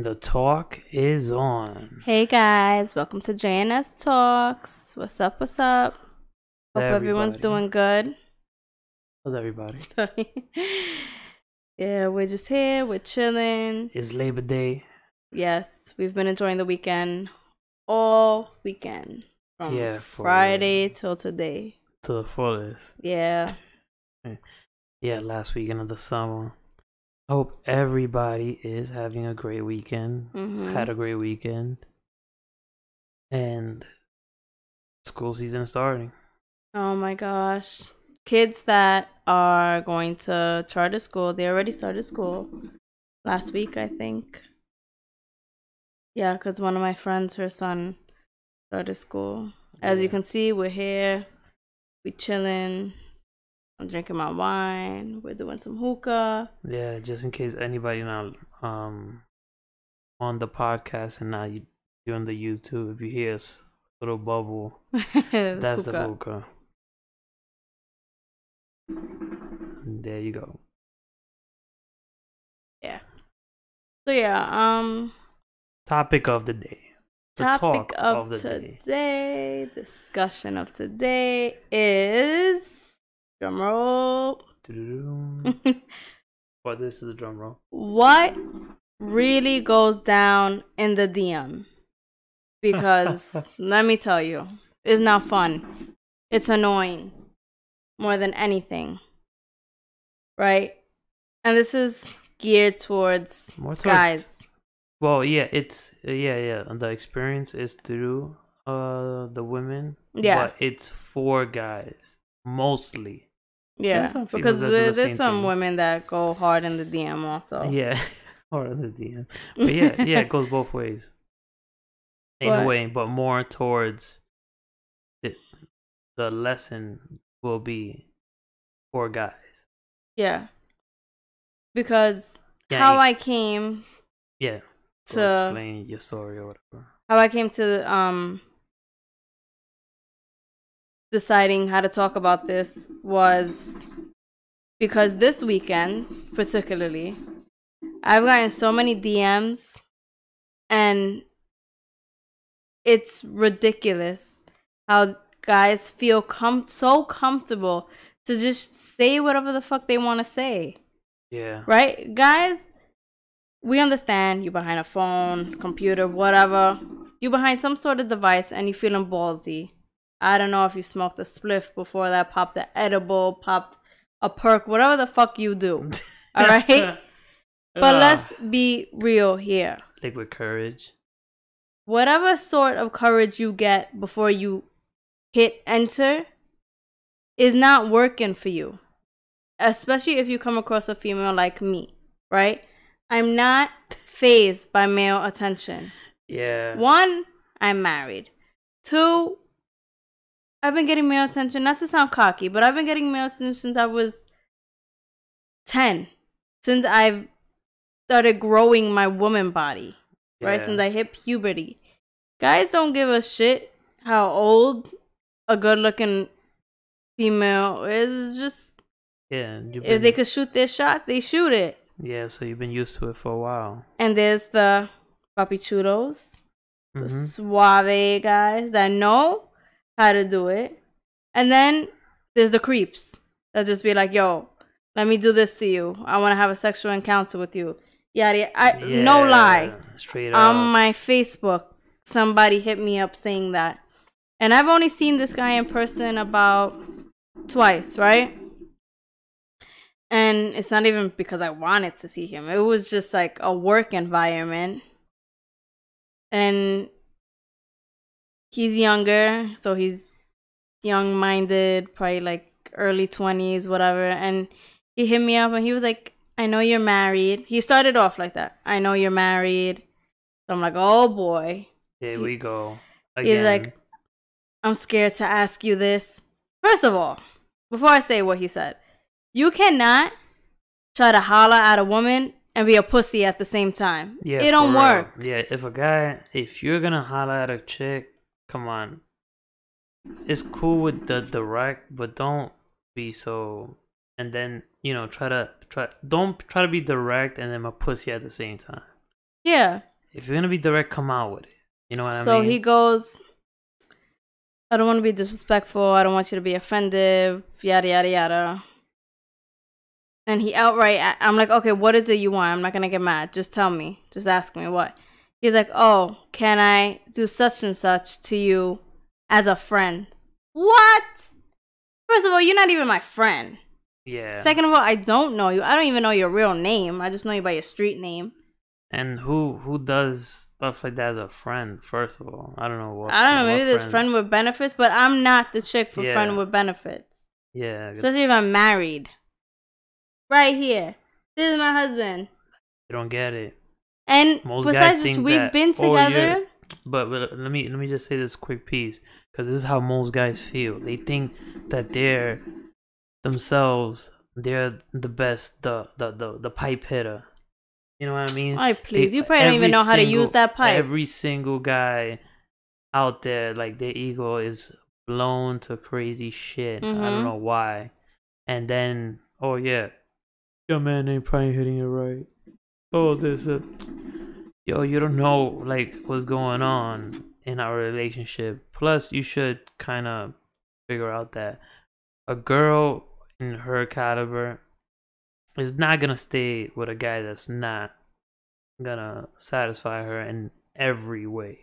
And the talk is on. Hey guys, welcome to JNS Talks. What's up? What's up? Hope everyone's doing good. How's everybody? Yeah, we're just here. We're chilling. It's Labor Day. Yes, we've been enjoying the weekend all weekend. From Friday till today. To the fullest. Yeah. Yeah, last weekend of the summer. I hope everybody is having a great weekend. Had a great weekend. And school season is starting. Oh my gosh. Kids that are going to charter school, they already started school last week, I think. Yeah, because one of my friends, her son, started school. As you can see, we're here. We chilling. I'm drinking my wine. We're doing some hookah. Yeah, just in case anybody not on the podcast and now you doing the YouTube, if you hear a little bubble, that's hookah. the hookah. There you go. Yeah. So yeah, topic of the day. Topic of today. Discussion of today is drum roll. Well, this is a drum roll. What really goes down in the DM? Because let me tell you, it's not fun. It's annoying more than anything. Right? And this is geared towards guys. Well, yeah, it's yeah. The experience is through the women. Yeah. But it's for guys mostly. Yeah, because there's some women that go hard in the DM also. Yeah, hard in the DM. But yeah, it goes both ways. In a way, but more towards the lesson will be for guys. Yeah. Because how I came to explain your story or whatever. How I came to deciding how to talk about this was because this weekend, particularly, I've gotten so many DMs and it's ridiculous how guys feel so comfortable to just say whatever the fuck they want to say. Yeah. Right? Guys, we understand you behind a phone, computer, whatever. You behind some sort of device and you feeling ballsy. I don't know if you smoked a spliff before that, popped the edible, popped a perk, whatever the fuck you do. All right? But let's be real here. Liquid courage. Whatever sort of courage you get before you hit enter is not working for you. Especially if you come across a female like me, right? I'm not fazed by male attention. Yeah. 1, I'm married. 2, I've been getting male attention, not to sound cocky, but I've been getting male attention since I was 10. Since I've started growing my woman body, right? Since I hit puberty. Guys don't give a shit how old a good-looking female is. Just, if they could shoot their shot, they shoot it. Yeah, so you've been used to it for a while. And there's the papichulos, the suave guys that know how to do it. And then there's the creeps that just be like, yo, let me do this to you. I want to have a sexual encounter with you. No lie. Straight up. On my Facebook, somebody hit me up saying that. And I've only seen this guy in person about twice, right? And it's not even because I wanted to see him. It was just like a work environment. And he's younger, so he's young-minded, probably like early 20s, whatever. And he hit me up and he was like, I know you're married. He started off like that. I know you're married. So I'm like, oh boy. Here we go. Again. He's like, I'm scared to ask you this. First of all, before I say what he said, you cannot try to holler at a woman and be a pussy at the same time. Yeah, it don't work. Yeah, if you're gonna holler at a chick, come on. It's cool with the direct, but don't be so. And then don't try to be direct and then a pussy at the same time. Yeah. If you're gonna be direct, come out with it. You know what I mean? So he goes, I don't want to be disrespectful. I don't want you to be offended. Yada, yada, yada. And he outright, I'm like, okay, what is it you want? I'm not going to get mad. Just tell me. Just ask me what. He's like, oh, can I do such and such to you as a friend? What? First of all, you're not even my friend. Yeah. Second of all, I don't know you. I don't even know your real name. I just know you by your street name. And who does stuff like that as a friend? First of all, I don't know what. I don't know. Maybe there's friend with benefits, but I'm not the chick for friend with benefits. Yeah. Especially if I'm married. Right here. This is my husband. You don't get it. And most besides guys which, think we've been together. But let me just say this quick piece, because this is how most guys feel. They think that they're themselves. They're the best, the pipe hitter. You know what I mean? Alright, please. You probably don't even know how to use that pipe. Every single guy out there, like, their ego is blown to crazy shit. I don't know why. And then, oh yeah, your man ain't probably hitting it right. Oh, this, yo, you don't know like what's going on in our relationship. Plus, you should kind of figure out that a girl in her caliber is not gonna stay with a guy that's not gonna satisfy her in every way,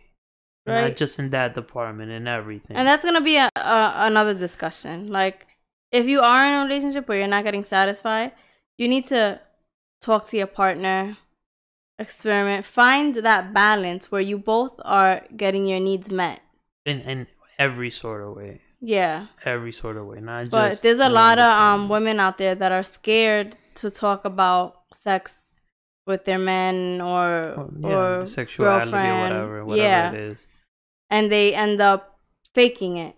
right? Not just in that department, in everything. And that's gonna be another discussion. Like, if you are in a relationship where you're not getting satisfied, you need to talk to your partner, experiment, find that balance where you both are getting your needs met in every sort of way. Yeah, every sort of way, not but just. But there's a lot of women out there that are scared to talk about sex with their men or sexuality girlfriend, or whatever it is, and they end up faking it,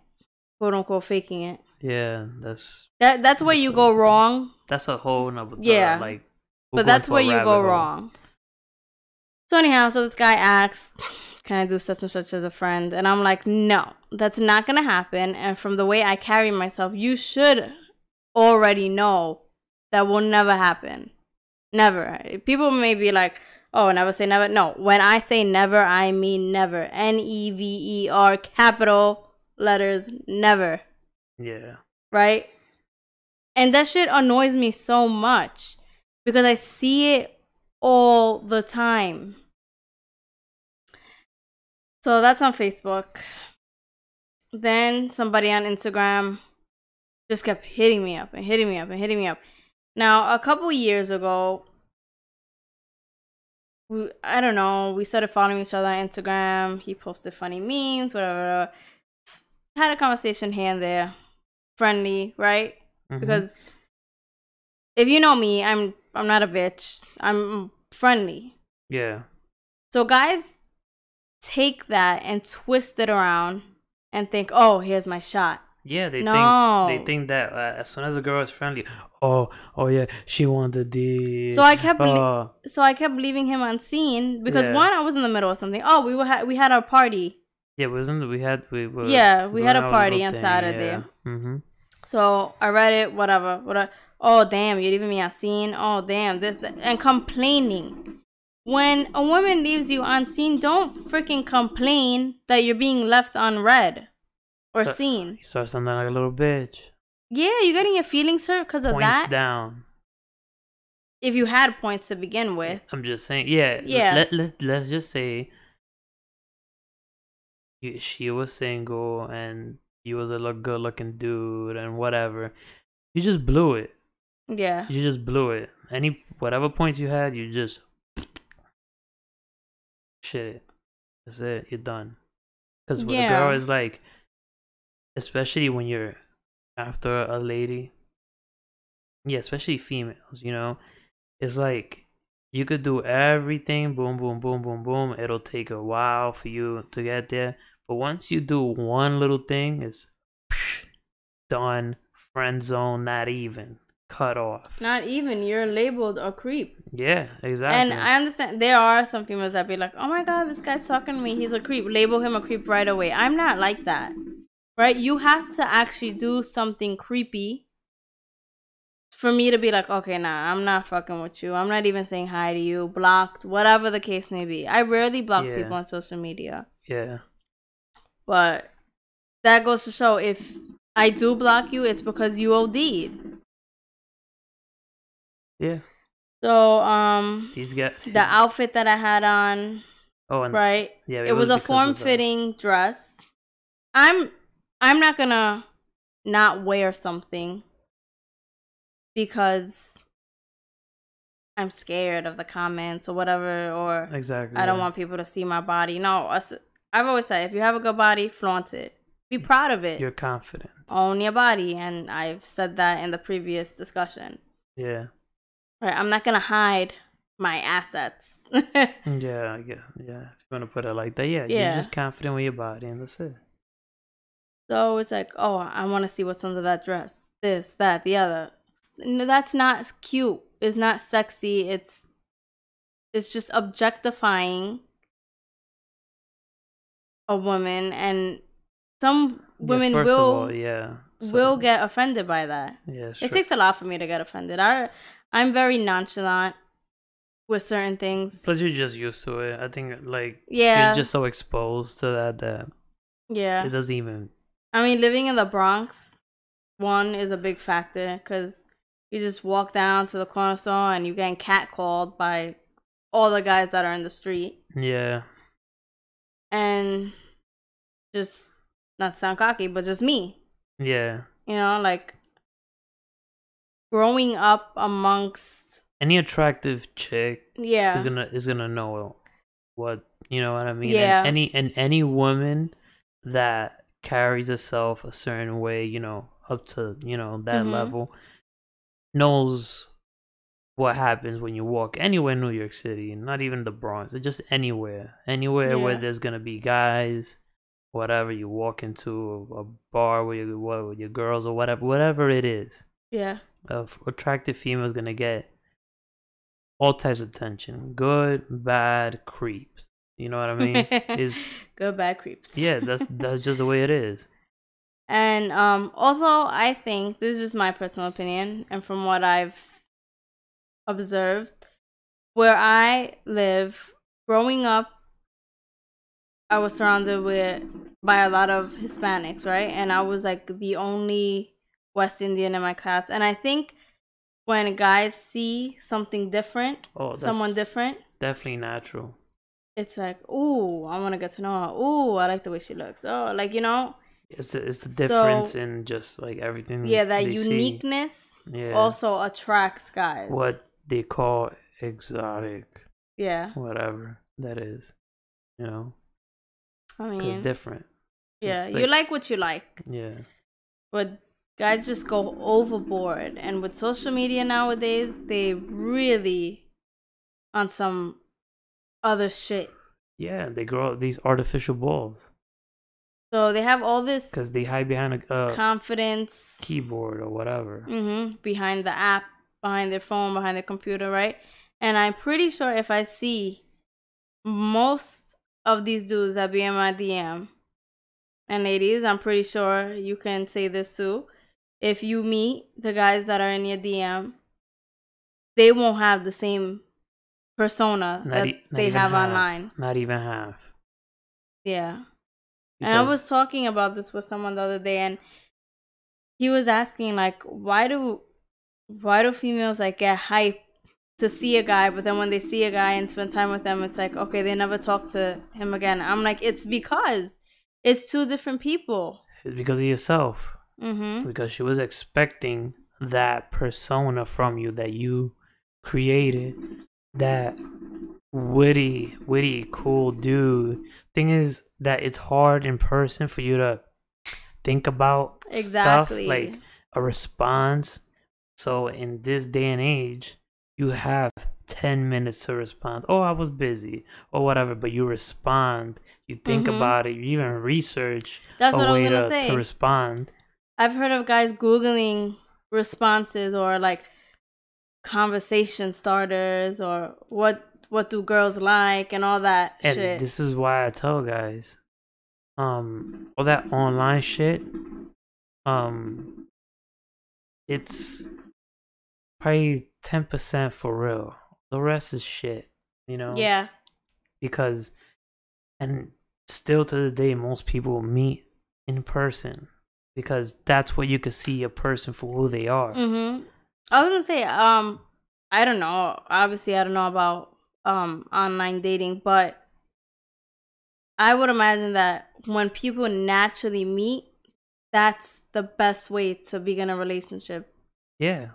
quote unquote, faking it. Yeah, that's where you go wrong. That's a whole nother. Like, but that's where you go wrong. So anyhow, so this guy asks, can I do such and such as a friend? And I'm like, no, that's not going to happen. And from the way I carry myself, you should already know that will never happen. Never. People may be like, oh, never say never. No, when I say never, I mean never. Never, capital letters, never. Yeah. Right? And that shit annoys me so much because I see it all the time. So that's on Facebook. Then somebody on Instagram just kept hitting me up and hitting me up and hitting me up. Now, a couple years ago, we started following each other on Instagram. He posted funny memes, whatever. Had a conversation here and there. Friendly, right? Mm-hmm. Because if you know me, I'm not a bitch. I'm friendly. Yeah. So guys take that and twist it around and think, oh, here's my shot. Yeah, they think that as soon as a girl is friendly, oh yeah, she wanted this. So I kept leaving him unseen because one, I was in the middle of something. Oh, we had our party. Yeah, we had a party on Saturday. Yeah. Mm-hmm. So I read it, whatever. Oh damn, you're leaving me unseen. Oh damn, this that, and complaining. When a woman leaves you unseen, don't freaking complain that you're being left unread or seen. You start sounding like a little bitch. Yeah, you're getting your feelings hurt because of that. Points down. If you had points to begin with. I'm just saying, yeah. Let's just say she was single and you was a good-looking dude and whatever. You just blew it. Yeah. You just blew it. Whatever points you had, you just shit. That's it. You're done. Because when a girl is like, especially when you're after a lady, especially females, it's like you could do everything, boom, boom, boom, boom, boom. It'll take a while for you to get there. But once you do one little thing, it's done. Friend zone, not even. Cut off. Not even. You're labeled a creep. Yeah, exactly. And I understand there are some females that be like, oh my god, this guy's talking to me. He's a creep. Label him a creep right away. I'm not like that. Right? You have to actually do something creepy for me to be like, okay, nah, I'm not fucking with you. I'm not even saying hi to you. Blocked, whatever the case may be. I rarely block people on social media. Yeah. But that goes to show, if I do block you, it's because you OD'd. Yeah. So, these guys, the outfit that I had on, right? Yeah, it was a form-fitting dress. I'm not gonna not wear something because I'm scared of the comments or whatever, or exactly. I don't want people to see my body. No, I've always said, if you have a good body, flaunt it. Be proud of it. You're confident. Own your body, and I've said that in the previous discussion. Yeah. Right, I'm not gonna hide my assets. Yeah. If you want to put it like that, you're just confident with your body, and that's it. So it's like, oh, I want to see what's under that dress. This, that, the other. No, that's not cute. It's not sexy. It's just objectifying a woman, and some women will get offended by that. Yeah, it takes a lot for me to get offended. I'm very nonchalant with certain things. Plus, you're just used to it. I think, you're just so exposed to that it doesn't even. I mean, living in the Bronx, one, is a big factor, because you just walk down to the corner store and you're getting catcalled by all the guys that are in the street. Yeah. And just, not to sound cocky, but just me. Yeah. You know, growing up amongst any attractive chick is gonna know what, you know what I mean? Yeah. And any woman that carries herself a certain way, up to, that level, knows what happens when you walk anywhere in New York City, not even the Bronx, just anywhere where there's gonna be guys, whatever. You walk into a bar with your girls or whatever it is. Yeah. Attractive female is gonna get all types of attention, good, bad, creeps. You know what I mean? Is good, bad, creeps. Yeah, that's just the way it is. And also, I think, this is just my personal opinion, and from what I've observed, where I live, growing up, I was surrounded by a lot of Hispanics, right? And I was the only West Indian in my class. And I think when guys see something different, someone different, definitely natural. It's ooh, I want to get to know her. Ooh, I like the way she looks. Oh, It's the difference in just everything. Yeah, that uniqueness also attracts guys. What they call exotic. Yeah. Whatever that is, I mean, it's different. Yeah, you like what you like. Yeah. But guys just go overboard, and with social media nowadays, they really on some other shit. Yeah, they grow these artificial balls. So they have all this because they hide behind a confidence keyboard or whatever. Behind the app, behind their phone, behind their computer, right? And I'm pretty sure if I see most of these dudes that be in my DM, and ladies, I'm pretty sure you can say this too. If you meet the guys that are in your DM, they won't have the same persona that they have online. Not even half. Yeah. And I was talking about this with someone the other day, and he was asking why do females get hyped to see a guy, but then when they see a guy and spend time with them, it's okay, they never talk to him again. I'm it's because it's two different people. It's because of yourself. Because she was expecting that persona from you that you created, that witty, cool dude. Thing is that it's hard in person for you to think about stuff like a response. So in this day and age, you have 10 minutes to respond. Oh, I was busy or whatever, but you respond. You think about it. You even research a way to respond. I've heard of guys Googling responses or conversation starters or what do girls like and all that and shit. This is why I tell guys, all that online shit, it's probably 10% for real. The rest is shit, you know? Yeah. Because, and still to this day, most people meet in person because that's what you could see a person for who they are. Mm-hmm. I was gonna say, I don't know. Obviously, I don't know about online dating, but I would imagine that when people naturally meet, that's the best way to begin a relationship. Yeah.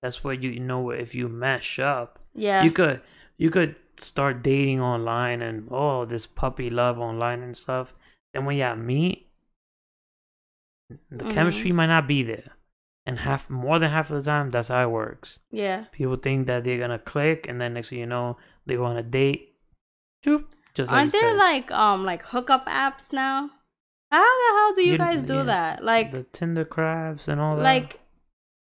That's what you know if you mesh up. Yeah. You could start dating online and this puppy love online and stuff. Then when y'all meet, the chemistry might not be there. And more than half of the time that's how it works. Yeah. People think that they're gonna click and then next thing you know, they go on a date. Just aren't there like hookup apps now? How the hell do you guys do that? Like the Tinder crabs and all that. Like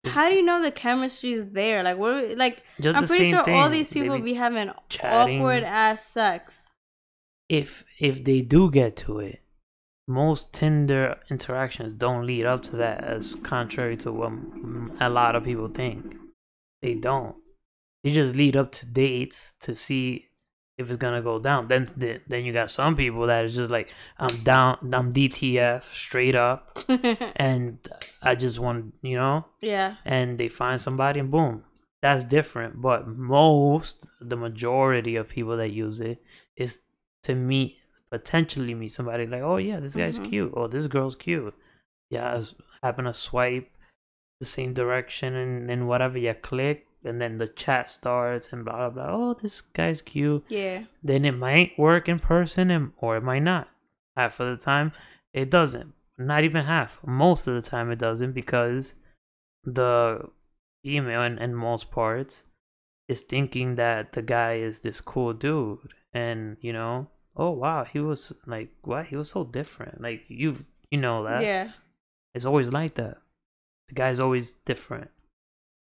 how do you know the chemistry is there? Like what? Like just I'm pretty sure thing. all these people be having chatting. Awkward ass sex. If they do get to it, most Tinder interactions don't lead up to that, as contrary to what a lot of people think. They don't. They just lead up to dates to see if it's gonna go down. Then you got some people that is just like, I'm down, I'm DTF straight up, and I just want, yeah. And they find somebody and boom, that's different. But the majority of people that use it is to potentially meet somebody like, oh yeah, this guy's cute, or this girl's cute. Yeah, happen to swipe the same direction and whatever, you click. And then the chat starts and blah, blah, blah. Oh, this guy's cute. Yeah. Then it might work in person or it might not. Half of the time, it doesn't. Not even half. Most of the time, it doesn't because the female, in most parts, is thinking that the guy is this cool dude. And, oh, wow, he was like, what? He was so different. Like, you know that. Yeah. It's always like that. The guy's always different.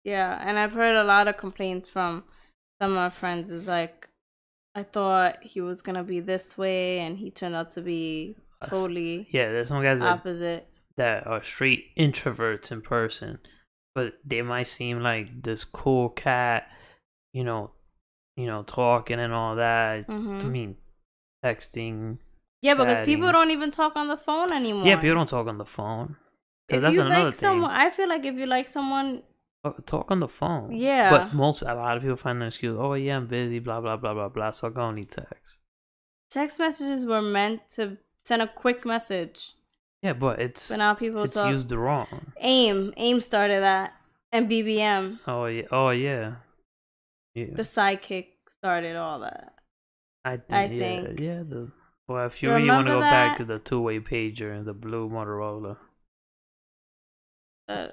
Yeah, and I've heard a lot of complaints from some of my friends. Is like, I thought he was gonna be this way, and he turned out to be totally there's some guys opposite that are straight introverts in person, but they might seem like this cool cat, talking and all that. I mean, texting. Yeah, because people don't even talk on the phone anymore. Yeah, people don't talk on the phone. If that's you like someone, I feel like if you like someone. Talk on the phone. Yeah. But a lot of people find an excuse. Oh, yeah, I'm busy, blah, blah, blah, blah, blah. So I don't need text. Text messages were meant to send a quick message. Yeah, but now people it's used wrong. AIM started that. And BBM. Oh, yeah. The Sidekick started all that. I think. Yeah. If you really want to go back to the two-way pager and the blue Motorola. I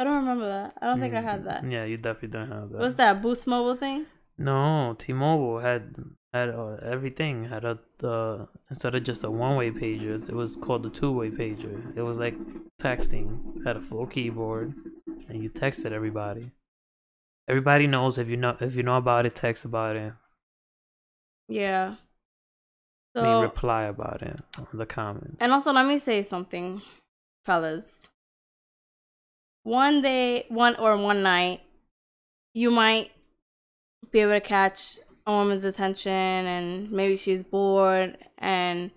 don't remember that. I don't think I had that. Yeah, you definitely don't have that. What's that, Boost Mobile thing? No, T-Mobile had everything. Had instead of just a one-way pager, it was called the two-way pager. It was like texting. Had a full keyboard, and you texted everybody. Everybody knows if you know about it, text about it. Yeah. So reply about it on the comments. And also, let me say something, fellas. One night, you might be able to catch a woman's attention, and maybe she's bored, and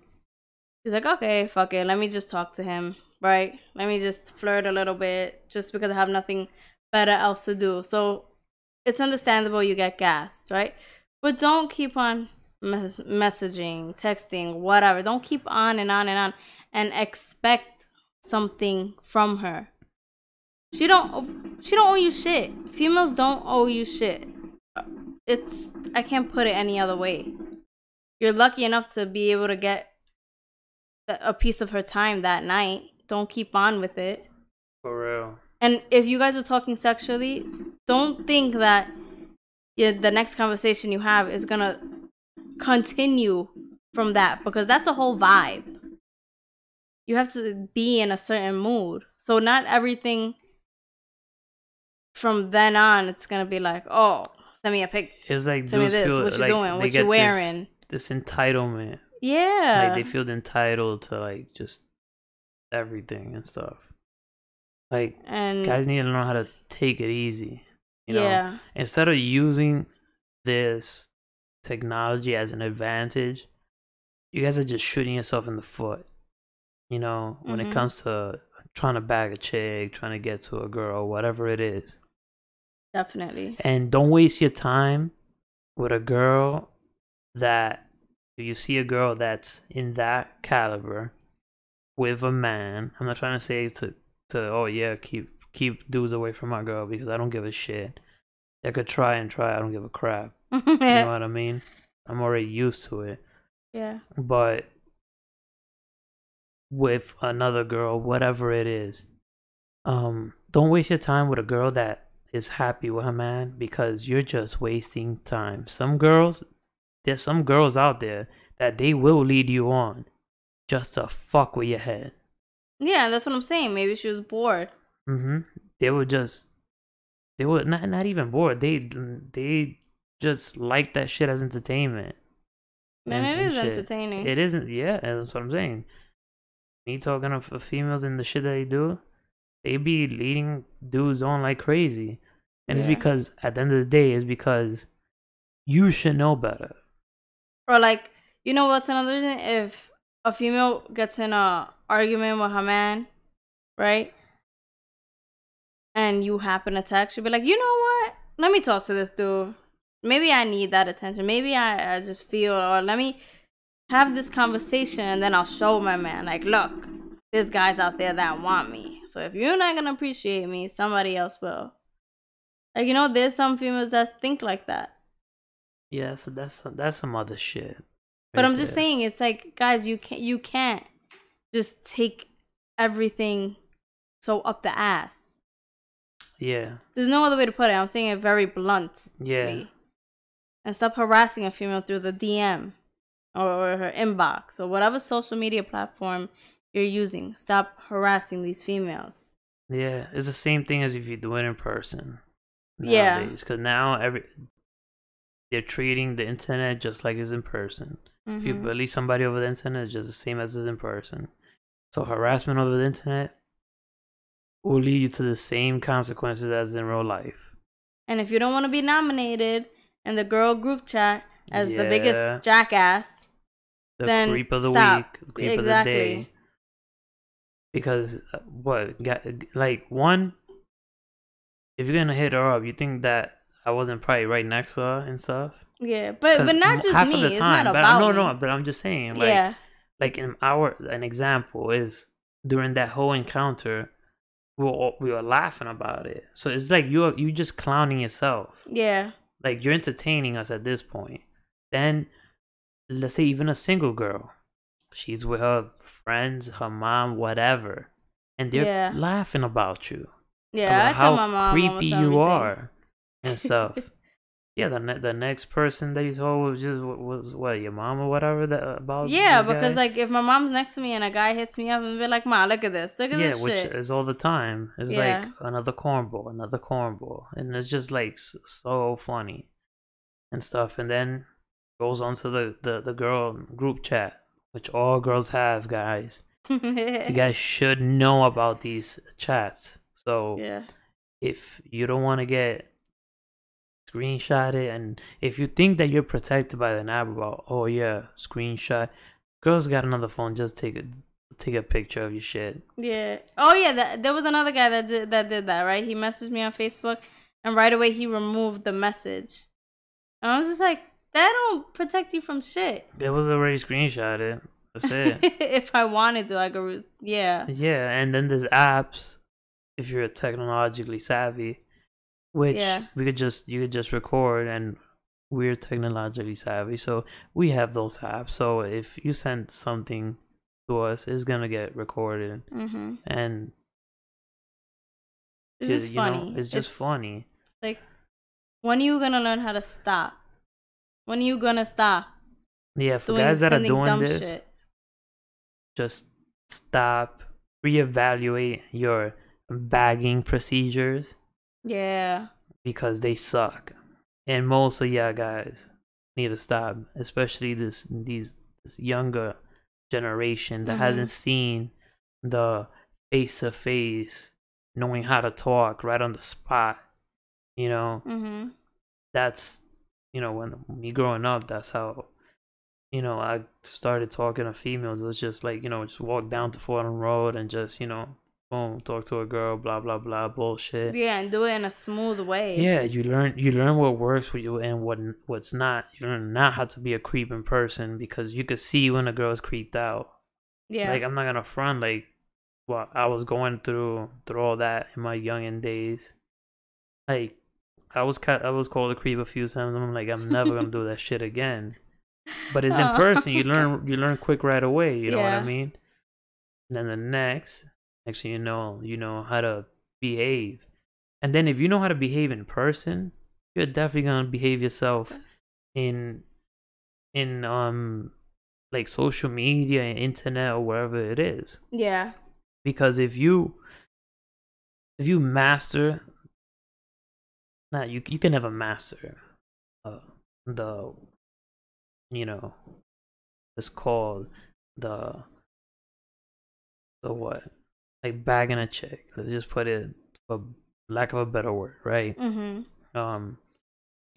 she's like, okay, fuck it, let me just talk to him, right? Let me just flirt a little bit, just because I have nothing better else to do. So it's understandable you get gassed, right? But don't keep on messaging, texting, whatever. Don't keep on and on and on and expect something from her. She don't owe you shit. Females don't owe you shit. I can't put it any other way. You're lucky enough to be able to get a piece of her time that night. Don't keep on with it. For real. And if you guys were talking sexually, don't think that the next conversation you have is gonna continue from that, because that's a whole vibe. You have to be in a certain mood. So not everything from then on, it's gonna be like, oh, send me a pic. It's like, send me this. What you doing? What you wearing? This entitlement. Yeah. Like they feel entitled to like just everything and stuff. Like, and guys need to know how to take it easy. You know, instead of using this technology as an advantage, you guys are just shooting yourself in the foot. You know, when it comes to trying to bag a chick, trying to get to a girl, whatever it is. Definitely. And don't waste your time with a girl that, if you see a girl that's in that caliber with a man. I'm not trying to say to oh yeah, keep dudes away from my girl, because I don't give a shit. They could try and try, I don't give a crap. You know what I mean? I'm already used to it. Yeah. But with another girl, whatever it is, don't waste your time with a girl that is happy with her man, because you're just wasting time. There's some girls out there that they will lead you on just to fuck with your head. Yeah, that's what I'm saying. Maybe she was bored. They were not even bored. They just like that shit as entertainment. Man, it is entertaining. It isn't. Yeah, that's what I'm saying. Me talking of females and the shit that they do, they be leading dudes on like crazy. And it's because, at the end of the day, it's because you should know better. Or like, you know what's another thing? If a female gets in a argument with her man, right? And you happen to text, you'll be like, you know what? Let me talk to this dude. Maybe I need that attention. Maybe I just feel, or let me have this conversation, and then I'll show my man, like, look, there's guys out there that want me. So if you're not going to appreciate me, somebody else will. Like, you know, there's some females that think like that. Yeah, so that's some other shit. But I'm just saying, it's like, guys, you can't just take everything so up the ass. Yeah. There's no other way to put it. I'm saying it very bluntly. Yeah. And stop harassing a female through the DM or her inbox or whatever social media platform you're using. Stop harassing these females. Yeah, it's the same thing as if you do it in person nowadays. Yeah. Because now they're treating the internet just like it's in person. If you bully somebody over the internet, it's just the same as it's in person. So harassment over the internet will lead you to the same consequences as in real life. And if you don't want to be nominated in the girl group chat as the biggest jackass, then creep of the stop. week, creep of the day. Because one, if you're gonna hit her up, you think that I wasn't probably right next to her and stuff. Yeah, but not just me. It's not about me. But I'm just saying, like an example is during that whole encounter, we were laughing about it. So it's like you just clowning yourself. Yeah. Like, you're entertaining us at this point. Then, let's say even a single girl, she's with her friends, her mom, whatever, and they're laughing about you. Yeah, I tell my mom creepy you are and stuff. Yeah, the next person that you saw was what, your mom or whatever about. Yeah, because like if my mom's next to me and a guy hits me up and be like, "Ma, look at this shit." Yeah, which is all the time. It's like another cornball, and it's just like so funny and stuff. And then goes on to the girl group chat, which all girls have, guys. You guys should know about these chats. So if you don't want to get screenshot it, and if you think that you're protected by the app about, oh yeah, screenshot, girls got another phone, just take a picture of your shit. Yeah. Oh yeah, there was another guy that did that, right? He messaged me on Facebook, and right away he removed the message. And I was just like, that don't protect you from shit. It was already screenshotted. That's it. If I wanted to, I could. Yeah. Yeah, and then there's apps if you're technologically savvy, which you could just record, and we're technologically savvy, so we have those apps. So if you send something to us, it's gonna get recorded, and it's just funny. It's just funny. Like, when are you gonna learn how to stop? When are you gonna stop? Yeah, for guys that are doing this, just stop, reevaluate your bagging procedures. Yeah. Because they suck. And most of y'all guys need to stop. Especially this younger generation that hasn't seen the face-to-face, knowing how to talk right on the spot. You know, that's, you know, when me growing up, that's how, you know, I started talking to females. It was just like, you know, just walk down to Fordham Road and just, you know, boom, talk to a girl, blah blah blah, bullshit. Yeah, and do it in a smooth way. Yeah, you learn what works for you and what's not. You learn not how to be a creeping person, because you could see when a girl's creeped out. Yeah. Like, I'm not gonna front, like, well, I was going through all that in my youngin' days. Like, I was called a creep a few times. I'm like, I'm never gonna do that shit again. But it's in person. You learn quick right away. You know what I mean? And then the next thing you know how to behave. And then if you know how to behave in person, you're definitely gonna behave yourself in like social media and internet or wherever it is. Yeah. Because if you master, you can never master the, you know, it's called the what, like bagging a chick. Let's just put it, for lack of a better word, right? You can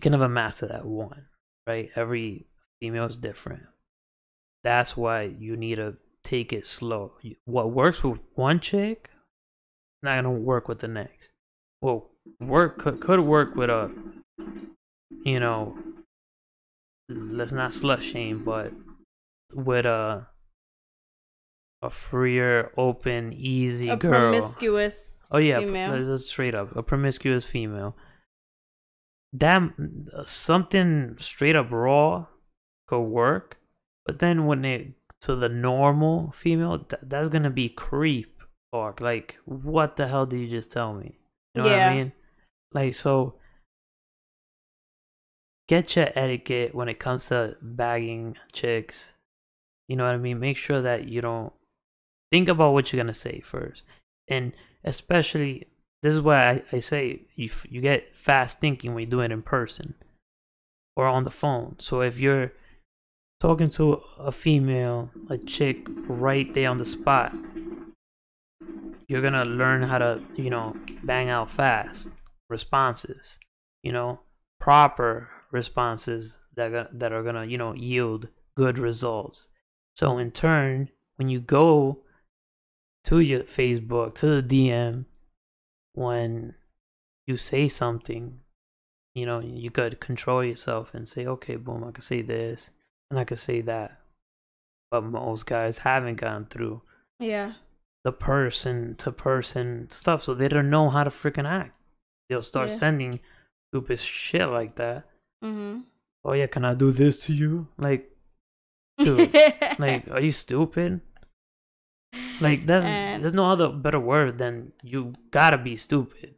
never master that one, right? Every female is different. That's why you need to take it slow. What works with one chick, not gonna work with the next. Well, could work with a, you know, let's not slut shame, but with a freer, open, easy girl, promiscuous. Oh yeah, female. That's straight up a promiscuous female. That something straight up raw could work, but then when it to the normal female, that's gonna be creep talk. Like, what the hell did you just tell me? You know what I mean? Like, so get your etiquette when it comes to bagging chicks. You know what I mean? Make sure that you don't think about what you're gonna say first, and especially, this is why I say you get fast thinking when you do it in person or on the phone. So if you're talking to a female, a chick, right there on the spot, you're gonna learn how to, you know, bang out fast responses, you know, proper responses that are gonna, you know, yield good results. So in turn, when you go to your Facebook, to the DM, when you say something, you know, you could control yourself and say, okay, boom, I could say this and I could say that. But most guys haven't gone through the person to person stuff, so they don't know how to freaking act. They'll start sending stupid shit like that. Oh yeah, can I do this to you? Like, dude, like, are you stupid? Like, there's no other better word than you gotta be stupid.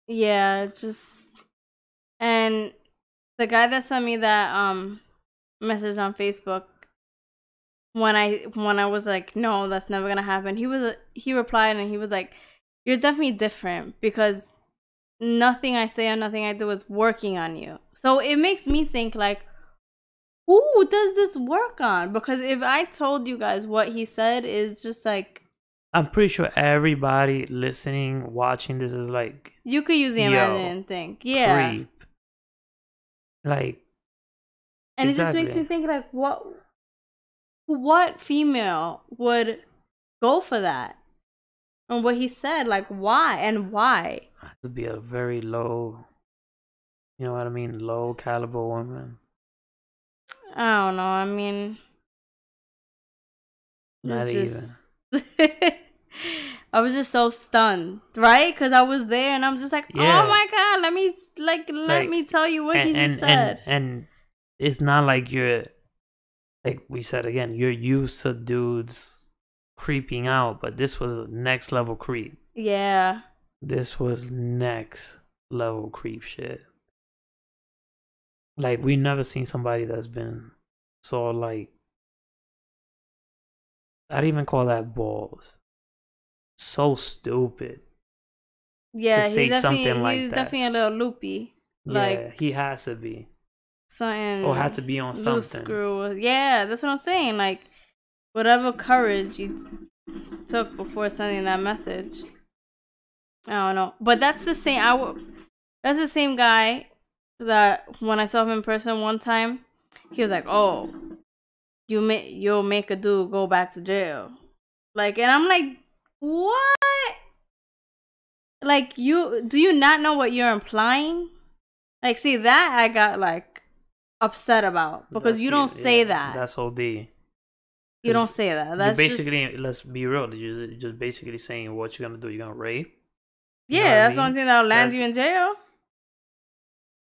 Yeah, just, and the guy that sent me that message on Facebook, when I was like, no, that's never gonna happen, he replied and he was like, you're definitely different because nothing I say or nothing I do is working on you. So it makes me think, like, who does this work on? Because if I told you guys what he said is just like, I'm pretty sure everybody listening, watching this is like, you could use the imagine and think, creep. Like, and it just makes me think, like, what female would go for that? And what he said, like, why? And why? It has to be a very low, you know what I mean, low caliber woman. I don't know. I mean, not even. I was just so stunned, right? Because I was there, and I'm just like, oh my god, let me tell you what he just said. And it's not like you're, like we said again, you're used to dudes creeping out, but this was next level creep. Yeah. This was next level creep shit. Like, we never seen somebody that's been so, like, I'd even call that balls. So stupid. Yeah, to say something like he's that. Definitely a little loopy. Yeah, he has to be. Something. Or had to be on something. Screw. Yeah, that's what I'm saying. Like, whatever courage you took before sending that message. I don't know, but that's the same. That's the same guy that when I saw him in person one time, he was like, "Oh, you'll make a dude go back to jail." Like, and I'm like, what? Like, do you not know what you're implying? Like, see, that I got, like, upset about. Because you don't say that. That's OD. You don't say that. That's basically, let's be real. You're just basically saying what you're going to do. You're going to rape? Yeah, that's the only thing that'll land you in jail.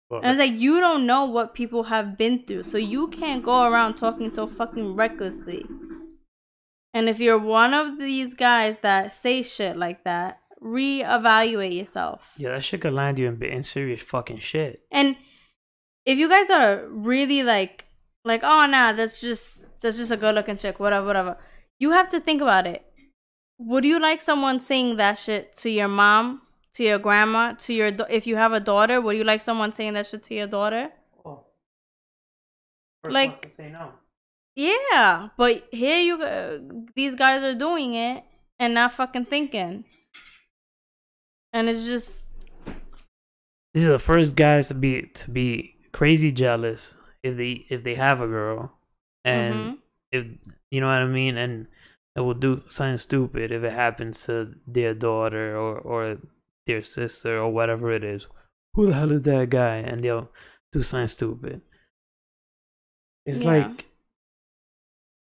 Well, and it's like, you don't know what people have been through. So you can't go around talking so fucking recklessly. And if you're one of these guys that say shit like that, reevaluate yourself. Yeah, that shit could land you in serious fucking shit. And if you guys are really like, oh nah, that's just a good looking chick, whatever. You have to think about it. Would you like someone saying that shit to your mom, to your grandma, to your if you have a daughter? Would you like someone saying that shit to your daughter? Oh, first like, wants to say no. Yeah, but here these guys are doing it and not fucking thinking, and it's just these are the first guys to be crazy jealous if they have a girl, and if you know what I mean, and it will do something stupid if it happens to their daughter or their sister or whatever it is. Who the hell is that guy? And they'll do something stupid. It's like.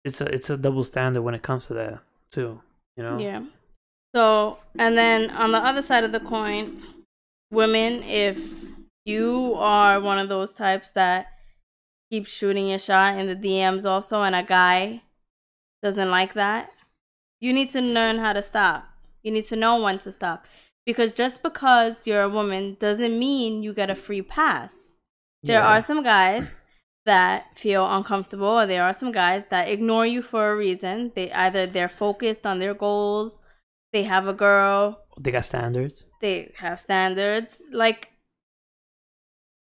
It's a double standard when it comes to that too, you know? Yeah. So, and then on the other side of the coin, women, if you are one of those types that keep shooting your shot in the DMs also, and a guy doesn't like that, you need to learn how to stop. You need to know when to stop. Because just because you're a woman doesn't mean you get a free pass. There are some guys that feel uncomfortable, or there are some guys that ignore you for a reason. They're focused on their goals, they have a girl, they got standards. They have standards. Like,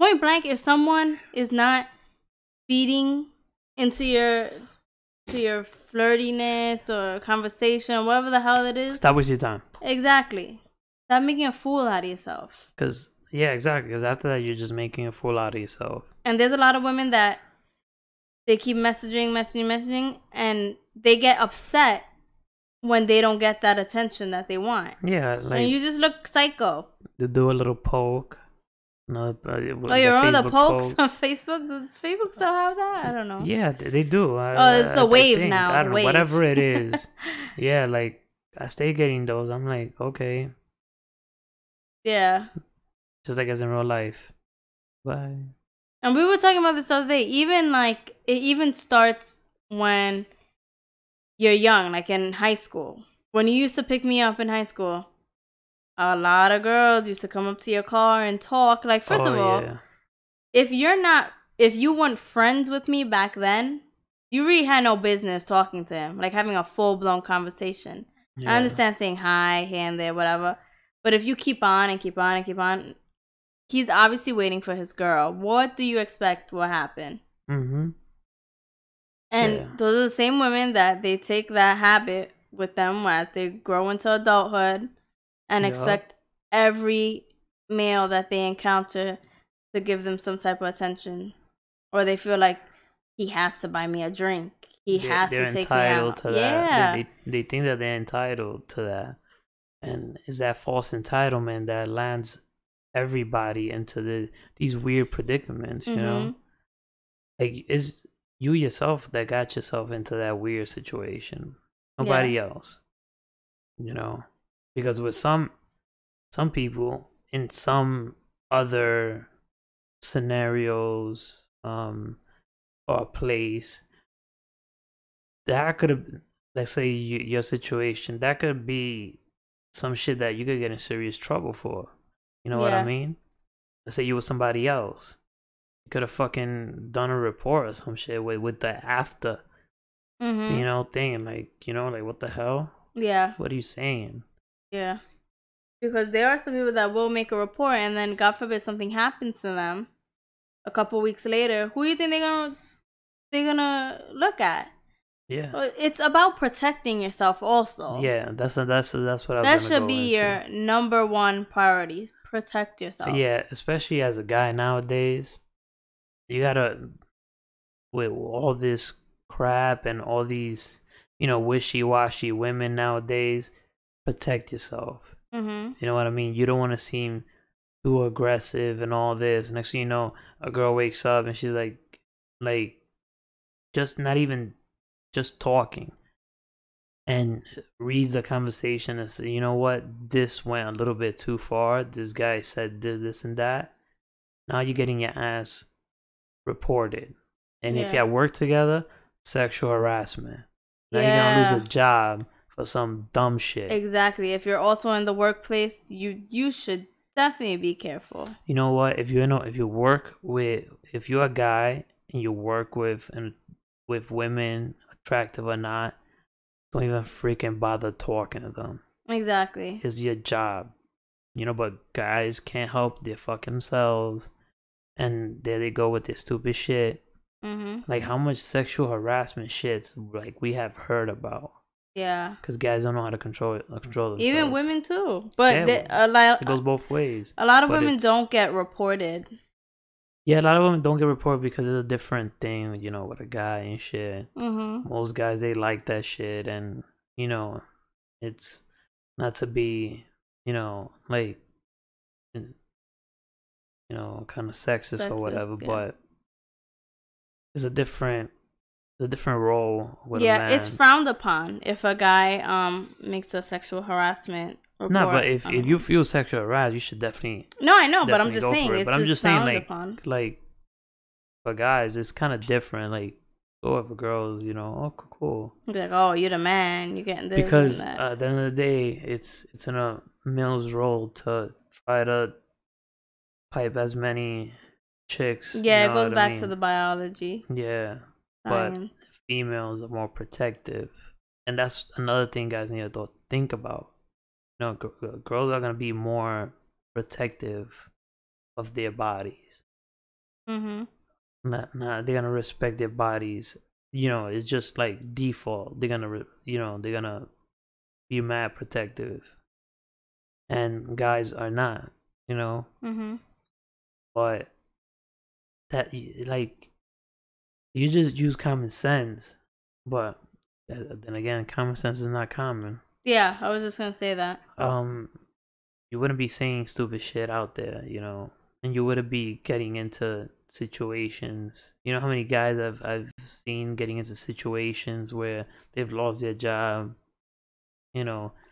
point blank, if someone is not feeding into your flirtiness or conversation, whatever the hell it is, stop wasting your time. Exactly. Stop making a fool out of yourself. Yeah, exactly. Because after that, you're just making a fool out of yourself. And there's a lot of women that they keep messaging, and they get upset when they don't get that attention that they want. Yeah, like, and you just look psycho. They do a little poke. No, you remember the pokes on Facebook? Does Facebook still have that? I don't know. Yeah, they do. It's the wave now. I don't know, whatever it is. Yeah, like, I stay getting those. I'm like, okay. Yeah. Just like as in real life. Bye. And we were talking about this the other day. It even starts when you're young, like in high school. When you used to pick me up in high school, a lot of girls used to come up to your car and talk. Like, first of all, if you weren't friends with me back then, you really had no business talking to him, like having a full-blown conversation. Yeah. I understand saying hi, hand there, whatever. But if you keep on and keep on and keep on, he's obviously waiting for his girl. What do you expect will happen? Mm-hmm. And those are the same women that they take that habit with them as they grow into adulthood and expect every male that they encounter to give them some type of attention. Or they feel like he has to buy me a drink. He has to take me out. To that. They think that they're entitled to that. And it's that false entitlement that lands everybody into these weird predicaments, you know? Like, it's you yourself that got yourself into that weird situation. Nobody else. You know? Because with some people in some other scenarios or place, that could have, let's say your situation, that could be some shit that you could get in serious trouble for. You know what I mean? Let's say you were somebody else. You could have fucking done a report or some shit with the after, you know, thing. Like, you know, like, what the hell? Yeah. What are you saying? Yeah. Because there are some people that will make a report, and then, God forbid, something happens to them a couple weeks later. Who do you think they're gonna look at? Yeah. It's about protecting yourself also. Yeah, that's what I was That should be your number one priority. protect yourself. Yeah, especially as a guy nowadays, you gotta, with all this crap and all these, wishy-washy women nowadays, protect yourself. Mm-hmm. You know what I mean? You don't want to seem too aggressive and all this. Next thing you know, a girl wakes up and she's like, just not even just talking, and reads the conversation and say, you know what, this went a little bit too far. This guy said this and that. Now you're getting your ass reported. And if you have work together, sexual harassment. Now you're gonna lose a job for some dumb shit. Exactly. If you're also in the workplace, you should definitely be careful. You know what? If you're a guy and you work with women, attractive or not, don't even freaking bother talking to them. Exactly. It's your job. But guys can't help their fucking themselves. And there they go with their stupid shit. Mm-hmm. Like, how much sexual harassment shits like we have heard about. Yeah. Because guys don't know how to control themselves. Even women too. But it goes both ways. A lot of women don't get reported. Yeah, a lot of women don't get reported because it's a different thing, with a guy and shit. Mm-hmm. Most guys, they like that shit. And, it's not to be, like, kind of sexist or whatever, but it's a different role with a man. It's frowned upon if a guy makes a sexual harassment report. No, but if you feel sexual harassed, you should definitely. No, I know, but I'm just saying it's but I'm just frowned saying, upon. Like for guys, it's kind of different. Like, for girls, oh, cool. Like, oh, you're the man, you're getting this. Because and that. at the end of the day, it's in a male's role to try to pipe as many chicks. Yeah, it goes back to the biology. Yeah, but females are more protective, and that's another thing guys need to think about. Girls are gonna be more protective of their bodies. Mm-hmm. They're gonna respect their bodies. It's just like default. They're gonna be mad protective, and guys are not. Mm-hmm. But that, like, you just use common sense. But then again, common sense is not common. Yeah, I was just gonna say that. You wouldn't be saying stupid shit out there, and you wouldn't be getting into situations. You know how many guys I've seen getting into situations where they've lost their job,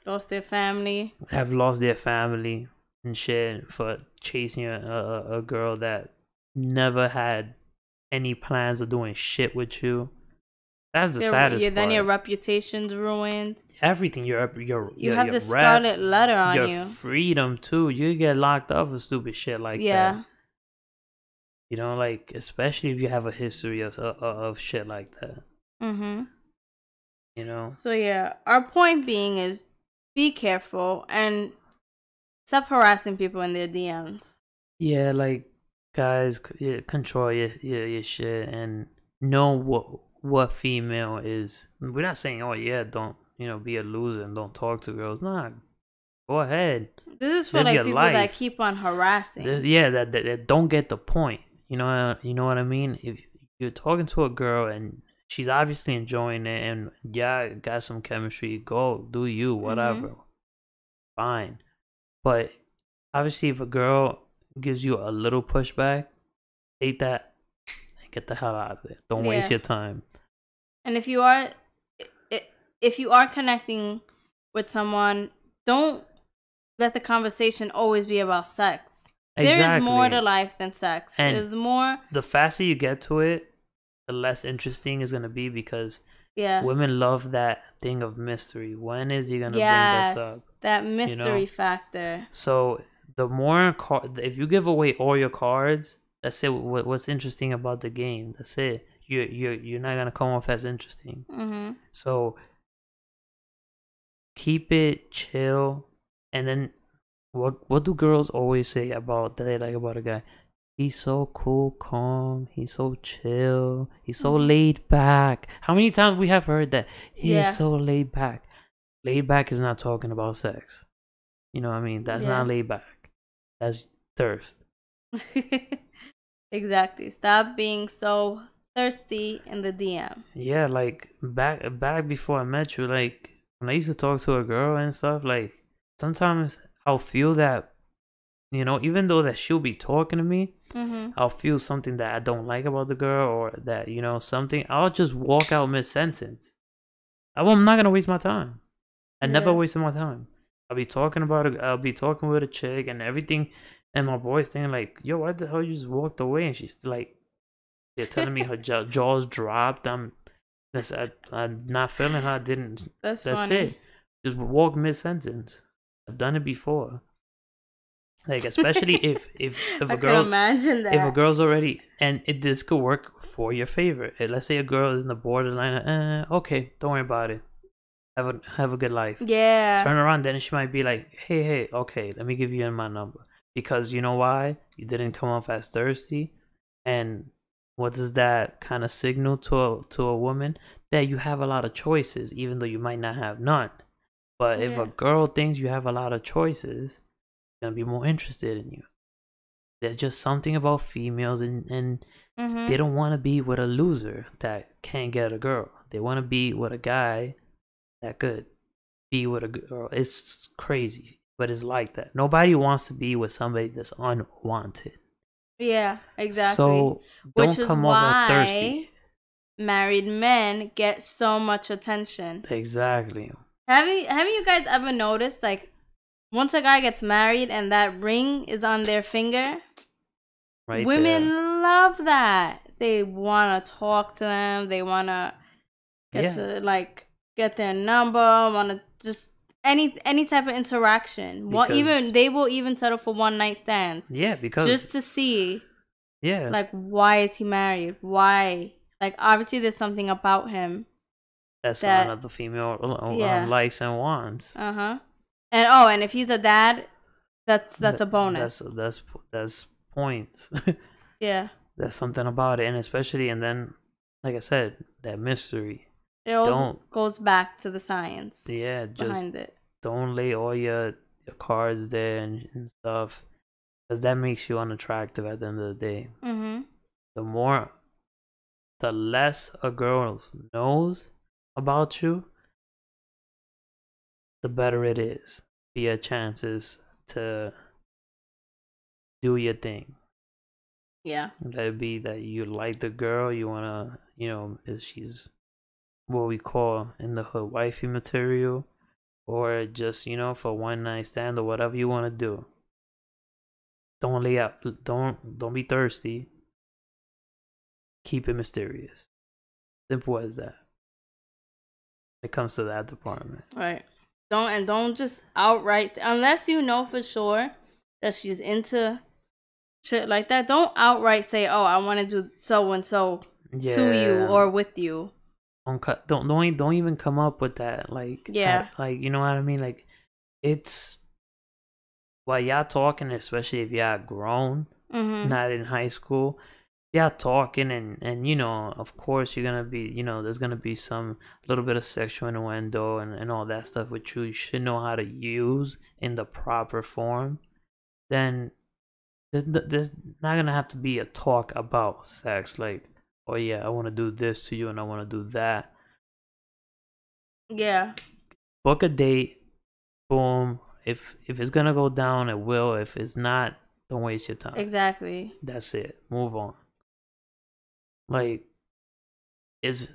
lost their family, have lost their family and shit for chasing a girl that never had any plans of doing shit with you. That's the saddest part. Then your reputation's ruined. Everything. You have the scarlet letter on you. Your freedom too. You get locked up for stupid shit like that. Like, especially if you have a history of shit like that. Mm-hmm. So yeah, our point being is be careful and stop harassing people in their DMs. Yeah, like, guys, control your shit and know what female is. We're not saying, oh yeah, don't be a loser and don't talk to girls. Nah, go ahead. This is for like people that keep on harassing. That don't get the point. You know what I mean? If you're talking to a girl and she's obviously enjoying it and got some chemistry, go do you, whatever. Mm-hmm. Fine. But obviously, if a girl gives you a little pushback, take that and get the hell out of it. Don't waste your time. And if you are connecting with someone, don't let the conversation always be about sex. Exactly. There is more to life than sex. There's more. The faster you get to it, the less interesting it's gonna be because women love that thing of mystery. When is he gonna bring this up? That mystery factor. So the more if you give away all your cards, that's it. What's interesting about the game? That's it. You're not gonna come off as interesting. Mm-hmm. So keep it chill, and then what do girls always say about that they like about a guy? He's so cool, calm. He's so chill. He's so laid back. How many times we have heard that? He's so laid back. Laid back is not talking about sex. You know what I mean? That's not laid back. That's thirst. Exactly. Stop being so thirsty in the DM. Yeah, like back before I met you, like when I used to talk to a girl and stuff, like sometimes I'll feel that, you know, even though that she'll be talking to me, I'll feel something that I don't like about the girl, or that, you know, something. I'll just walk out mid sentence. I'm not gonna waste my time. I never wasted my time. I'll be talking about it. I'll be talking with a chick and everything, and my boy's thinking like, "Yo, why the hell you just walked away?" And she's like, they're telling me her jaws dropped. I'm not feeling her. I didn't. That's That's funny. it. Just walk mid sentence. I've done it before. Like, especially if a I girl, could imagine that. if a girl's already, and this could work for your favor. Let's say a girl is in the borderline. Okay, don't worry about it. Have a good life. Yeah. Turn around, then she might be like, hey, okay, let me give you my number, because you know why? You didn't come off as thirsty, and what does that kind of signal to a woman? That you have a lot of choices, even though you might not have none. But if a girl thinks you have a lot of choices, she's gonna be more interested in you. There's just something about females, and they don't want to be with a loser that can't get a girl. They want to be with a guy that could be with a girl. It's crazy, but it's like that. Nobody wants to be with somebody that's unwanted. Yeah, exactly. So don't come off as thirsty. Married men get so much attention. Exactly. Have you guys ever noticed, like, once a guy gets married and that ring is on their finger, right, women there. love that. They want to talk to them. They want to get their number. Want to just any type of interaction. They will even settle for one night stands. Yeah, because just to see. Yeah. Like, why is he married? Why? Like, obviously there's something about him that another female likes and wants. And if he's a dad, that's a bonus. That's points. Yeah. There's something about it, and especially, and then, like I said, that mystery. It also goes back to the science. Yeah, just behind it. Don't lay all your cards there and stuff, because that makes you unattractive at the end of the day. The less a girl knows about you, the better it is for your chances to do your thing. Yeah. Let it be that you like the girl, you wanna, if she's what we call in the hood wifey material, or just, for one night stand or whatever you want to do. Don't lay out. Don't be thirsty. Keep it mysterious. Simple as that. When it comes to that department. Right. Don't just outright, unless you know for sure that she's into shit like that. Don't outright say, "Oh, I want to do so and so to you or with you." Don't even come up with that. Like, you know what I mean? Like, it's while y'all talking, especially if y'all grown, not in high school. Yeah, talking and of course you're gonna be, there's gonna be some little bit of sexual innuendo and all that stuff, which you should know how to use in the proper form. Then there's not gonna have to be a talk about sex, like, oh yeah, I want to do this to you and I want to do that. Yeah. Book a date. Boom. If it's gonna go down, it will. If it's not, don't waste your time. Exactly. That's it. Move on. Like, is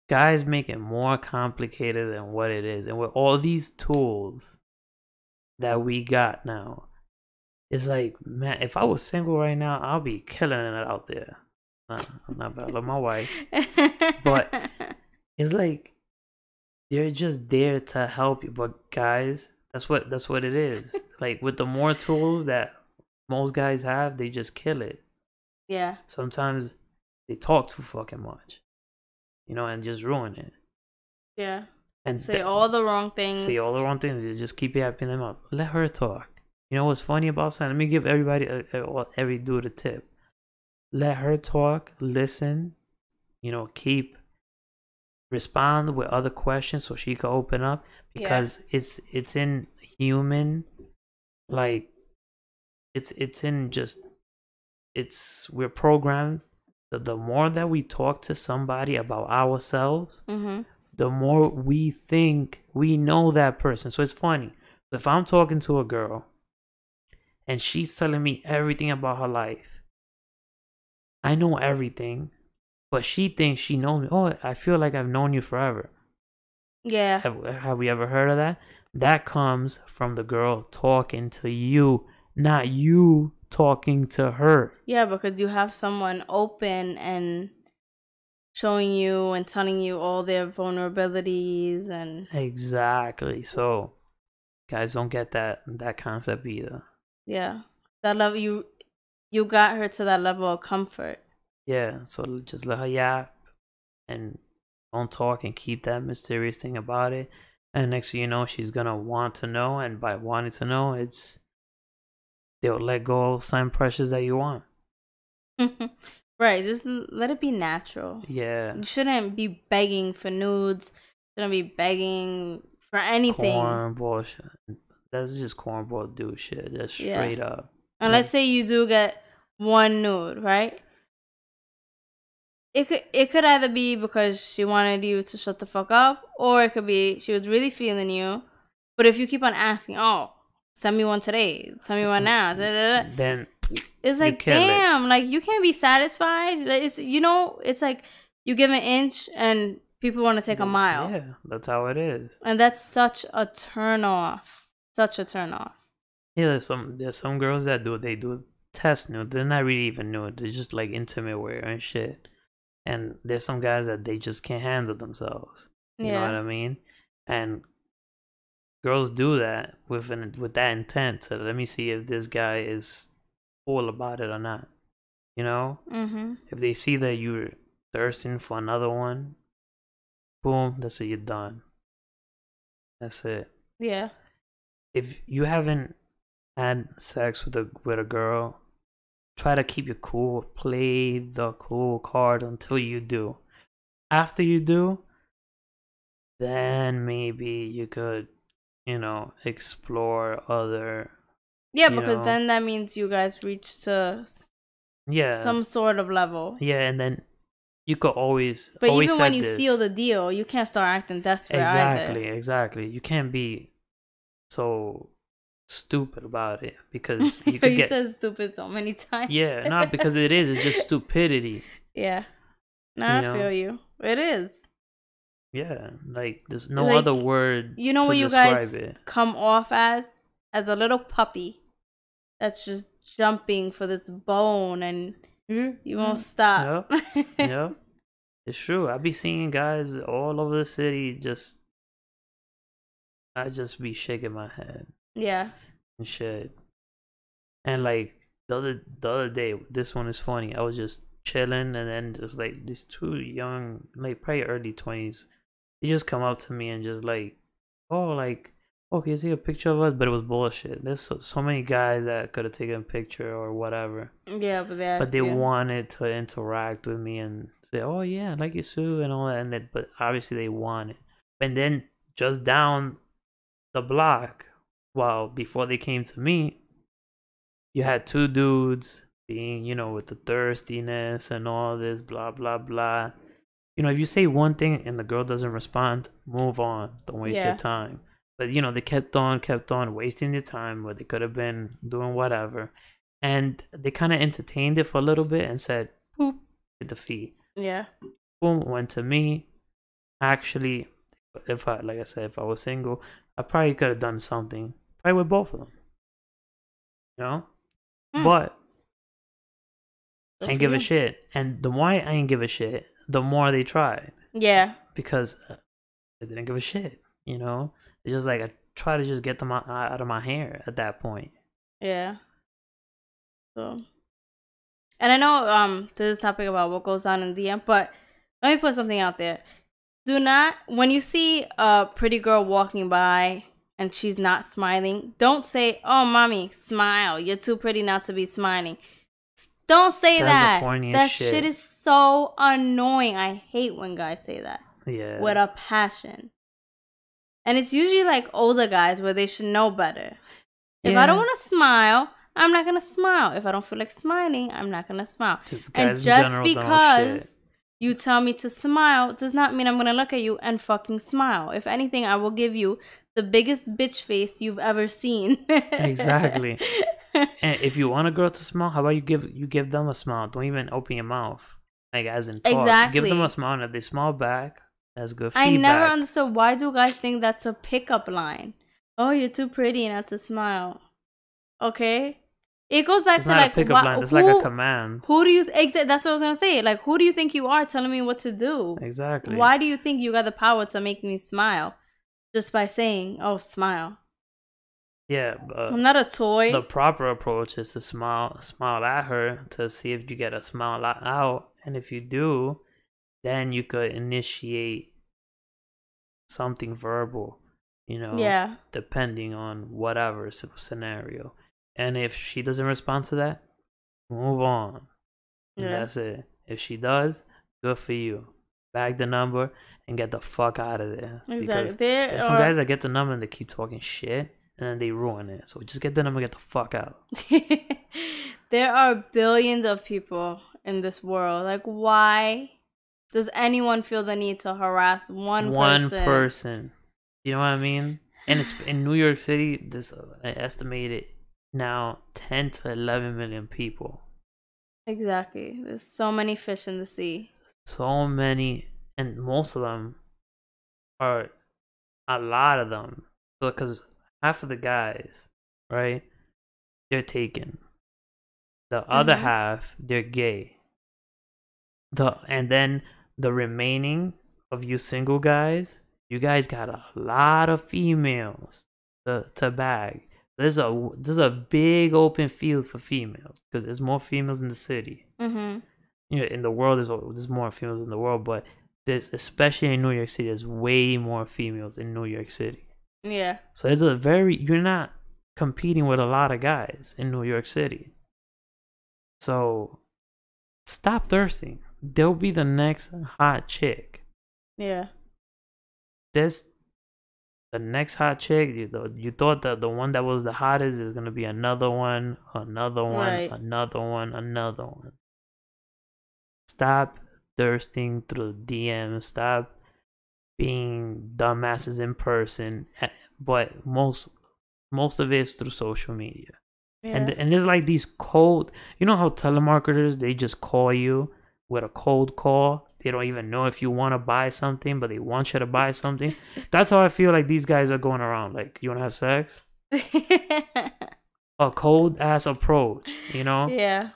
guys make it more complicated than what it is, and with all these tools that we got now, it's like, man, if I was single right now, I'll be killing it out there. I'm not bad. I love my wife, but it's like they're just there to help you. But guys, that's what it is. Like, with the more tools that most guys have, they just kill it. Yeah. Sometimes they talk too fucking much, and just ruin it. Yeah. And say all the wrong things. You just keep yapping them up. Let her talk. You know what's funny about something? Let me give everybody, every dude a tip. Let her talk. Listen. Respond with other questions so she can open up, because it's in human, like, it's in just we're programmed that the more that we talk to somebody about ourselves, the more we think we know that person. So it's funny. If I'm talking to a girl and she's telling me everything about her life, I know everything, but she thinks she knows me. Oh, I feel like I've known you forever. Yeah. Have we ever heard of that? That comes from the girl talking to you, not you talking to her. Yeah, because you have someone open and showing you and telling you all their vulnerabilities and Exactly. So guys don't get that concept either. yeah. That level you got her to that level of comfort. Yeah, so just let her yap and don't talk and keep that mysterious thing about it. And next thing you know, she's gonna want to know, and by wanting to know, they'll let go of some pressures that you want. Right, just let it be natural. Yeah. You shouldn't be begging for nudes. Shouldn't be begging for anything. Cornball shit. That's just cornball dude shit. That's straight up. And let's say you do get one nude, right? It could either be because she wanted you to shut the fuck up, or it could be she was really feeling you. But if you keep on asking, oh, send me one today, send me one now, then it's like, damn, like you can't be satisfied. It's like you give an inch and people want to take a mile. Yeah, that's how it is. And that's such a turn off. Such a turn off. Yeah, there's some girls that do test nude. They're not really even nude. They're just like intimate wear and shit. And there's some guys that they just can't handle themselves. You know what I mean? And girls do that with that intent to let me see if this guy is cool about it or not. You know? If they see that you're thirsting for another one, boom, that's it, you're done. That's it. Yeah. If you haven't had sex with a girl, try to keep it cool. Play the cool card until you do. After you do, then maybe you could, explore other. Yeah, because then that means you guys reach to some sort of level. Yeah, and then you could always. But even when you seal the deal, you can't start acting desperate either. Exactly. You can't be so stupid about it because you could said stupid so many times. Yeah, not because it is. It's just stupidity. Yeah. No, I feel you. It is. Yeah, like there's no other word. You know what you guys come off as a little puppy that's just jumping for this bone and you won't stop. Yep. It's true. I be seeing guys all over the city I just be shaking my head. Yeah. And shit. And like the other day, this one is funny. I was just chilling and then just like these two young, like probably early 20s, they just come up to me and just like, oh, like, okay, see a picture of us, but it was bullshit. There's so many guys that could have taken a picture or whatever. Yeah, but they wanted to interact with me and say, oh yeah, I like you too and all that, and but obviously they wanted. And then just down the block, before they came to me, you had two dudes being, with the thirstiness and all this, blah, blah, blah. If you say one thing and the girl doesn't respond, move on. Don't waste your time. But, they kept on wasting their time where they could have been doing whatever. And they kind of entertained it for a little bit and said, boop, hit the fee. Yeah. Boom, went to me. Actually, if I was single, I probably could have done something. Probably with both of them. But I ain't give a shit. And the more I ain't give a shit, the more they tried. Yeah. Because they didn't give a shit. It's just like I try to just get them out of my hair at that point. Yeah. So, and I know this is a topic about what goes on in DM, but let me put something out there. Do not, when you see a pretty girl walking by and she's not smiling, don't say, oh, mommy, smile. You're too pretty not to be smiling. Don't say that. That shit is so annoying. I hate when guys say that. Yeah. With a passion. And it's usually like older guys where they should know better. If I don't want to smile, I'm not gonna smile. If I don't feel like smiling, I'm not gonna smile. And just because you tell me to smile does not mean I'm gonna look at you and fucking smile. If anything, I will give you the biggest bitch face you've ever seen. Exactly. And if you want a girl to smile, how about you give them a smile? Don't even open your mouth, like as in talk. Exactly. Give them a smile, and if they smile back, that's good feedback. I never understood, why do guys think that's a pickup line? Oh, you're too pretty not to smile. Okay, it goes back to like a pickup line. It's like a command. Who do you that's what I was gonna say. Like, who do you think you are telling me what to do? Exactly. Why do you think you got the power to make me smile just by saying, "Oh, smile"? Yeah, I'm not a toy. The proper approach is to smile at her to see if you get a smile out, and if you do, then you could initiate something verbal, Yeah. depending on whatever scenario. And if she doesn't respond to that, move on. Yeah. That's it. If she does, good for you. Bag the number and get the fuck out of there. Exactly. Because there's some guys that get the number and they keep talking shit, and then they ruin it. So just get the number, get the fuck out. There are billions of people in this world. Like, why does anyone feel the need to harass one person? You know what I mean? And it's in New York City, this estimated now 10 to 11 million people. Exactly. There's so many fish in the sea. So many, and most of them are, a lot of them. So, because half of the guys, right, they're taken. The other half, they're gay. And then the remaining of you single guys, you guys got a lot of females to bag. There's a big open field for females because there's more females in the city. In the world, there's more females in the world, but there's, especially in New York City, there's way more females in New York City. Yeah. So you're not competing with a lot of guys in New York City. So stop thirsting. They'll be the next hot chick. Yeah. The next hot chick, you thought that the one that was the hottest is gonna be another one, right. another one. Stop thirsting through DMs. Stop being dumbasses in person. But most of it is through social media. Yeah. And there's like these cold, you know how telemarketers, they just call you with a cold call. They don't even know if you want to buy something, but they want you to buy something. That's how I feel like these guys are going around. Like, you want to have sex? A cold ass approach, Yeah.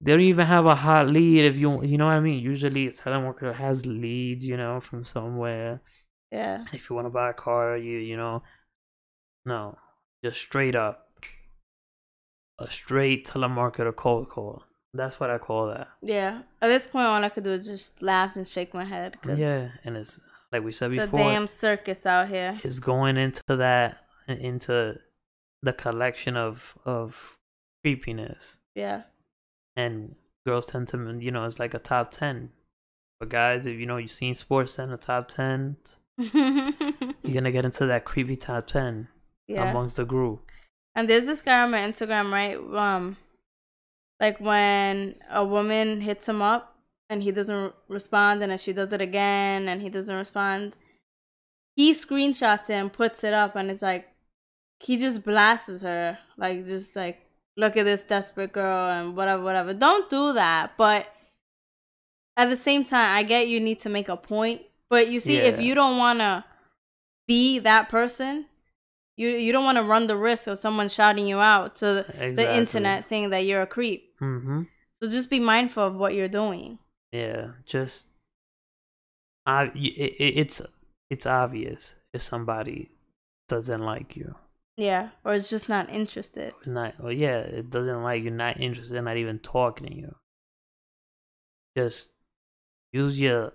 They don't even have a hot lead if you know what I mean? Usually a telemarketer has leads, from somewhere. Yeah. If you want to buy a car, no, just straight up. A straight telemarketer cold call. That's what I call that. Yeah. At this point, all I could do is just laugh and shake my head. Yeah, and it's like we said before. It's a damn circus out here. It's going into the collection of creepiness. Yeah. And girls tend to, it's like a top 10. But guys, if you've seen Sports Center top 10, you're gonna get into that creepy top 10 amongst the group. And there's this guy on my Instagram, right? Like when a woman hits him up and he doesn't respond, and then she does it again and he doesn't respond, he screenshots it and puts it up, and it's like he just blasts her, like, just like, look at this desperate girl and whatever. Don't do that. But at the same time, I get you need to make a point. But you see, if you don't want to be that person, you don't want to run the risk of someone shouting you out to the internet saying that you're a creep. So just be mindful of what you're doing. Yeah, just it's obvious if somebody doesn't like you. Yeah, or it's just not interested. It doesn't like you, not interested, not even talking to you. Just use your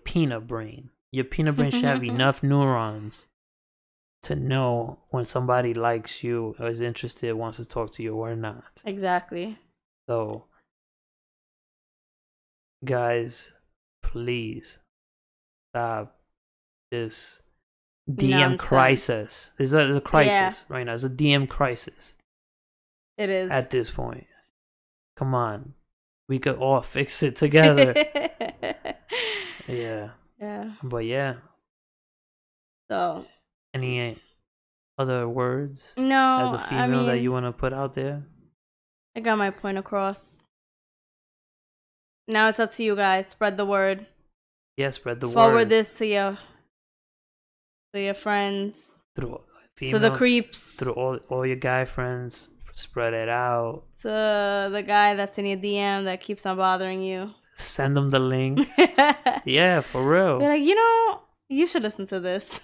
peanut brain. Your peanut brain should have enough neurons to know when somebody likes you or is interested, wants to talk to you or not. Exactly. So, guys, please stop this DM crisis. There's a crisis right now. It's a DM crisis. It is. At this point. Come on. We could all fix it together. Yeah. Yeah. But yeah. So. Any other words? No. As a female that you want to put out there? I got my point across. Now it's up to you guys. Spread the word. Yeah, spread the word. Forward this to your friends. Through females, to the creeps. Through all your guy friends. Spread it out. To the guy that's in your DM that keeps on bothering you. Send them the link. Yeah, for real. Be like, you should listen to this.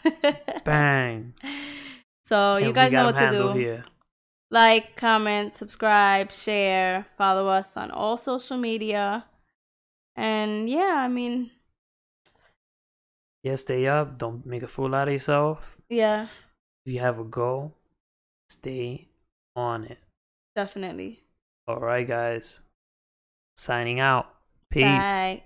Bang. So you guys know what to do. Here. Like, comment, subscribe, share, follow us on all social media. And yeah, yeah, stay up. Don't make a fool out of yourself. Yeah. If you have a goal, stay on it. Definitely. All right, guys. Signing out. Peace. Bye.